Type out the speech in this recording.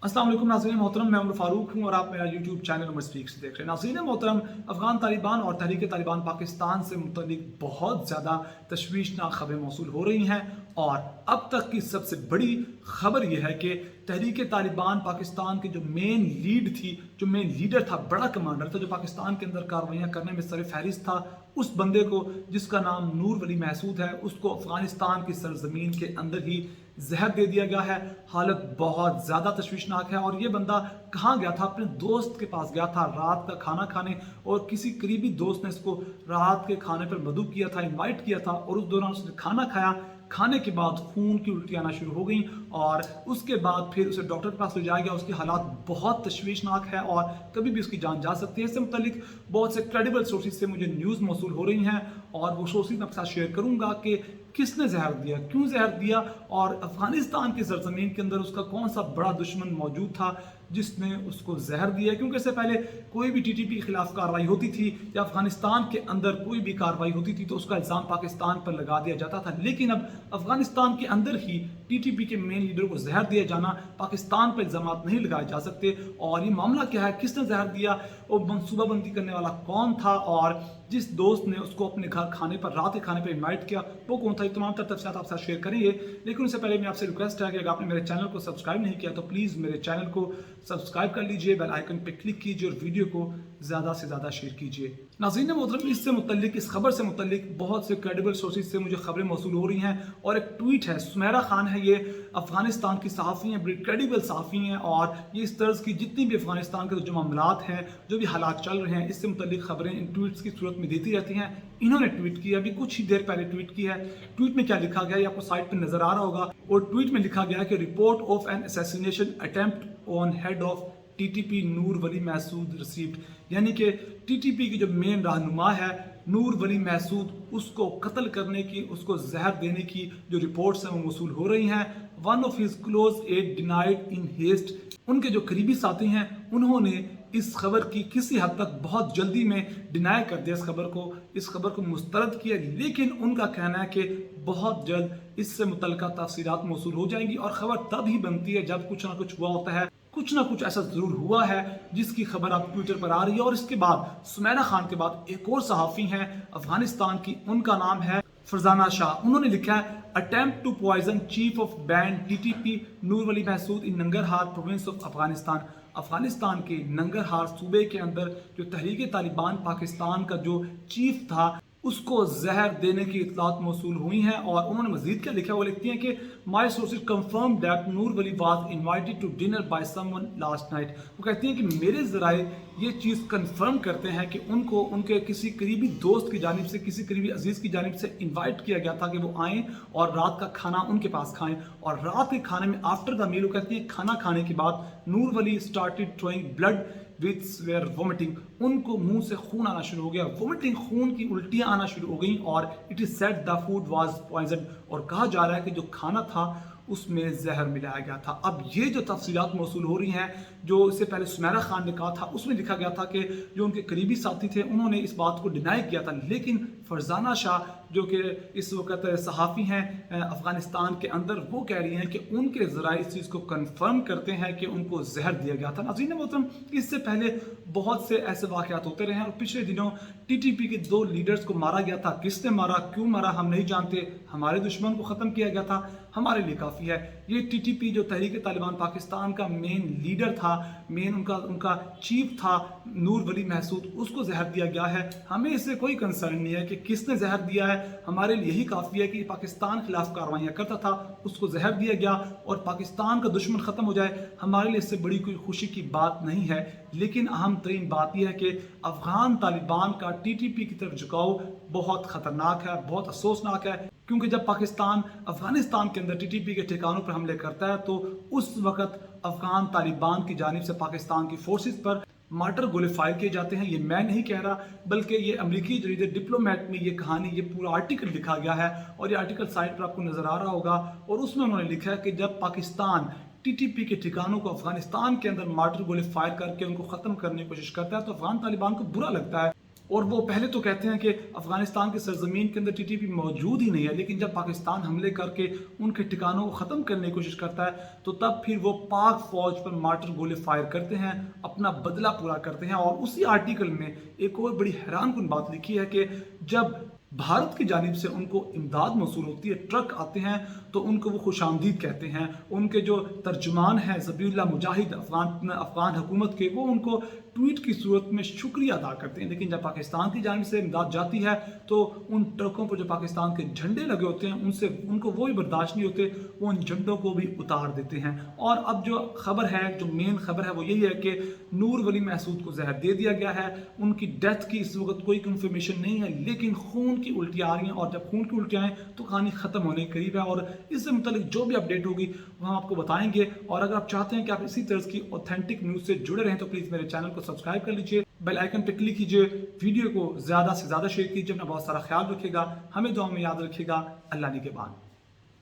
अस्सलाम वालेकुम नाज़रीन मोहतरम, मैं उमर फारूक हूँ और आप मेरा यूट्यूब चैनल उमर स्पीक्स देख रहे हैं। नाज़रीन मोहतरम, अफ़गान तालिबान और तहरीक तालिबान पाकिस्तान से मुतल्लिक बहुत ज़्यादा तशवीशनाक खबरें मौसूल हो रही हैं और अब तक की सबसे बड़ी खबर यह है कि तहरीक तालिबान पाकिस्तान के जो मेन लीडर था, बड़ा कमांडर था, जो पाकिस्तान के अंदर कार्रवाइयाँ करने में सर फहरिस्त था, उस बंदे को जिसका नाम नूर वली महसूद है, उसको अफ़गानिस्तान की सरजमीन के अंदर ही जहर दे दिया गया है। हालत बहुत ज़्यादा तशवीशनाक है और ये बंदा कहाँ गया था? अपने दोस्त के पास गया था रात का खाना खाने, और किसी करीबी दोस्त ने इसको रात के खाने पर मदऊ किया था, इनवाइट किया था, और उस दौरान उसने खाना खाया। खाने के बाद खून की उल्टी आना शुरू हो गई और उसके बाद फिर उसे डॉक्टर के पास ले जाया गया। उसकी हालात बहुत तशवीशनाक है और कभी भी उसकी जान जा सकती है। इससे मुतालिक बहुत से क्रेडिबल सोर्सेज से मुझे न्यूज़ मौसूल हो रही हैं और वो सोर्सेज मैं आपके साथ शेयर करूंगा कि किसने जहर दिया, क्यों जहर दिया, और अफगानिस्तान की सरजमीन के अंदर उसका कौन सा बड़ा दुश्मन मौजूद था जिसने उसको जहर दिया। क्योंकि इससे पहले कोई भी टीटीपी के खिलाफ कार्रवाई होती थी या अफगानिस्तान के अंदर कोई भी कार्रवाई होती थी तो उसका इल्ज़ाम पाकिस्तान पर लगा दिया जाता था, लेकिन अब अफगानिस्तान के अंदर ही टीटीपी के मेन लीडर को जहर दिया जाना, पाकिस्तान पर इल्ज़ाम नहीं लगाए जा सकते। और ये मामला क्या है, किसने जहर दिया, और मनसूबाबंदी करने वाला कौन था, और जिस दोस्त ने उसको अपने घर खाने पर, रात के खाने पर इनवाइट किया, वो कौन था, ये तमाम तफसीलात आपके साथ शेयर करेंगे। लेकिन उससे पहले मैं आपसे रिक्वेस्ट है कि अगर आपने मेरे चैनल को सब्सक्राइब नहीं किया तो प्लीज़ मेरे चैनल को सब्सक्राइब कर लीजिए, बेल आइकन पे क्लिक कीजिए और वीडियो को ज़्यादा से ज़्यादा शेयर कीजिए। नाज़रीन मोहतरम, इससे मुतल्लिक, इस खबर से मुतल्लिक बहुत से क्रेडिबल सोर्सेज से मुझे खबरें मौसूल हो रही हैं और एक ट्वीट है, सुमेरा खान है, ये अफगानिस्तान की सहाफ़ी हैं, बड़ी क्रेडिबल सहाफ़ी हैं, और ये इस तर्ज की जितनी भी अफगानिस्तान के जो मामलात हैं, जो भी हालात चल रहे हैं, इससे मुतल्लिक खबरें इन ट्वीट्स की सूरत में देती रहती हैं। इन्होंने ट्वीट किया, अभी कुछ ही देर पहले ट्वीट की है। ट्वीट में क्या लिखा गया है आपको साइट पर नजर आ रहा होगा, और ट्वीट में लिखा गया है कि report of an assassination attempt on head of TTP Noor Wali Mehsud received, यानी कि टीटीपी की जो मेन रहनुमा है नूर वली महसूद, उसको कत्ल करने की, उसको जहर देने की जो रिपोर्ट्स हैं वो मौसूल हो रही हैं। One of his close aide denied in haste, उनके जो करीबी साथी हैं उन्होंने इस खबर की किसी हद तक बहुत जल्दी में डिनाई कर दिया, इस खबर को मुस्तरद किया, लेकिन उनका कहना है कि बहुत जल्द इससे मुतल्लिका तफसीलात मौसूल हो जाएंगी। और खबर तब ही बनती है जब कुछ ना कुछ हुआ होता है, कुछ ना कुछ ऐसा जरूर हुआ है जिसकी खबर आप ट्विटर पर आ रही है। और इसके बाद सुमेरा खान के बाद एक और सहाफ़ी हैं अफगानिस्तान की, उनका नाम है फरजाना शाह। उन्होंने लिखा है attempt to poison chief of banned TTP Noor Wali Mehsud in Nangarhar province of Afghanistan. Afghanistan के नंगरहार सूबे के अंदर जो तहरीक तालिबान पाकिस्तान का जो चीफ था उसको जहर देने की इतलात मौसूल हुई हैं। और उन्होंने मजीद क्या लिखा, वो लिखती हैं कि my sources confirm that Noor Wali was invited to dinner by someone last night. वो कहती हैं कि मेरे ज़राए ये चीज़ कंफर्म करते हैं कि उनको उनके किसी करीबी दोस्त की जानिब से, किसी करीबी अजीज़ की जानिब से इन्वाइट किया गया था कि वो आएँ और रात का खाना उनके पास खाएँ। और रात के खाने में आफ्टर द मील, वो कहती हैं खाना खाने के बाद Noor Wali started throwing blood which were vomiting, उनको मुंह से खून आना शुरू हो गया, वोमिटिंग, खून की उल्टियां आना शुरू हो गई, और it is said the food was poison, और कहा जा रहा है कि जो खाना था उसमें जहर मिलाया गया था। अब ये जो तफसीलात मौसूल हो रही हैं, जो इससे पहले सुमेरा खान ने कहा था, उसमें लिखा गया था कि जो उनके करीबी साथी थे उन्होंने इस बात को डिनाई किया था, लेकिन फरजाना शाह जो कि इस वक्त सहाफ़ी हैं अफ़गानिस्तान के अंदर, वो कह रही हैं कि उनके ज़राए इस चीज़ को कन्फर्म करते हैं कि उनको जहर दिया गया था। नाज़रीन मोहतरम, इससे पहले बहुत से ऐसे वाक़यात होते रहे हैं और पिछले दिनों टीटीपी के 2 लीडर्स को मारा गया था। किसने मारा, क्यों मारा, हम नहीं जानते। हमारे दुश्मन को ख़त्म किया गया था, हमारे लिए काफ़ी है। ये टीटीपी जो तहरीक तालिबान पाकिस्तान का मेन लीडर था, मेन उनका चीफ था नूर वली महसूद, उसको जहर दिया गया है। हमें इससे कोई कंसर्न नहीं है कि किसने जहर दिया है, हमारे लिए यही काफ़ी है कि पाकिस्तान के खिलाफ कार्रवाइयाँ करता था, उसको जहर दिया गया और पाकिस्तान का दुश्मन ख़त्म हो जाए, हमारे लिए इससे बड़ी कोई खुशी की बात नहीं है। लेकिन अहम तरीन बात यह है कि अफ़गान तालिबान का टीटीपी की तरफ झुकाव बहुत ख़तरनाक है, बहुत अफसोसनाक है, क्योंकि जब पाकिस्तान अफगानिस्तान के अंदर टीटीपी के ठिकानों पर हमले करता है तो उस वक्त अफगान तालिबान की जानिब से पाकिस्तान की फोर्सेस पर मार्टर गोले फायर किए जाते हैं। ये मैं नहीं कह रहा, बल्कि ये अमेरिकी जरीदे डिप्लोमेट में ये कहानी, ये पूरा आर्टिकल लिखा गया है और ये आर्टिकल साइट पर आपको नज़र आ रहा होगा। और उसमें उन्होंने लिखा है कि जब पाकिस्तान टीटीपी के ठिकानों को अफगानिस्तान के अंदर मार्टर गोले फायर करके उनको ख़त्म करने की कोशिश करता है तो अफगान तालिबान को बुरा लगता है اور وہ پہلے تو کہتے ہیں کہ افغانستان کی سرزمین کے اندر ٹی ٹی پی موجود ہی نہیں ہے، لیکن جب پاکستان حملے کر کے ان کے ٹھکانوں کو ختم کرنے کی کوشش کرتا ہے تو تب پھر وہ پاک فوج پر مارٹر گولے فائر کرتے ہیں، اپنا بدلہ پورا کرتے ہیں۔ اور اسی آرٹیکل میں ایک اور بڑی حیران کن بات لکھی ہے کہ جب بھارت کی جانب سے ان کو امداد موصول ہوتی ہے، ٹرک آتے ہیں تو ان کو وہ خوش آمدید کہتے ہیں۔ ان کے جو ترجمان ہیں ذبیح اللہ مجاہد افغان حکومت کے، وہ ان کو ٹویٹ کی صورت میں شکریہ ادا کرتے ہیں، لیکن جب پاکستان کی جانب سے امداد جاتی ہے تو ان ٹرکوں پر جو پاکستان کے جھنڈے لگے ہوتے ہیں ان کو وہ بھی برداشت نہیں ہوتے، وہ ان جھنڈوں کو بھی اتار دیتے ہیں۔ اور اب جو خبر ہے، جو مین خبر ہے وہ یہی ہے کہ نور ولی محسود کو زہر دے دیا گیا ہے۔ ان کی ڈیتھ کی اس وقت کوئی کنفرمیشن نہیں ہے، لیکن خون کی الٹیاں آ رہی ہیں، اور جب خون کی الٹیاں آئیں تو کہانی ختم ہونے کے قریب ہے۔ اور اس سے متعلق جو بھی اپڈیٹ ہوگی وہ ہم آپ کو بتائیں گے، اور اگر آپ چاہتے ہیں کہ آپ اسی طرز کی اوتھینٹک نیوز سے جڑے رہیں تو پلیز میرے چینل کو سبسکرائب کر لیجئے، بیل آئیکن پہ کلک کیجئے، ویڈیو کو زیادہ سے زیادہ شیئر کیجئے، اپنا بہت سارا خیال رکھیے گا، ہمیں دعاؤں میں یاد رکھیے گا۔ اللہ نگہبان۔